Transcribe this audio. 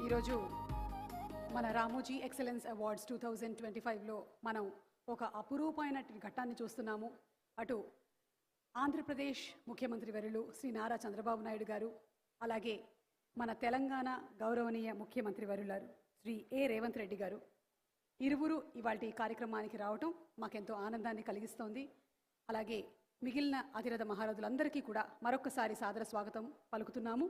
ఈరోజు మన Ramoji excellence awards 2025లో మనం ఒక అపురూపమైన ఘట్టాన్ని చూస్తున్నాము. అటు ఆంధ్రప్రదేశ్ ముఖ్యమంత్రి వర్యులు శ్రీ నారా చంద్రబాబు నాయుడు గారు, అలాగే మన తెలంగాణ గౌరవనీయ ముఖ్యమంత్రి వర్యులారు శ్రీ రేవంత్ రెడ్డి గారు ఇరువురు ఇవాల్టి కార్యక్రమానికి రావటం మాకెంతో ఆనందాన్ని కలిగిస్తోంది. అలాగే మిగిలిన అతిరథ మహారథులందరికీ కూడా మరొకసారి సాదర స్వాగతం పలుకుతున్నాము.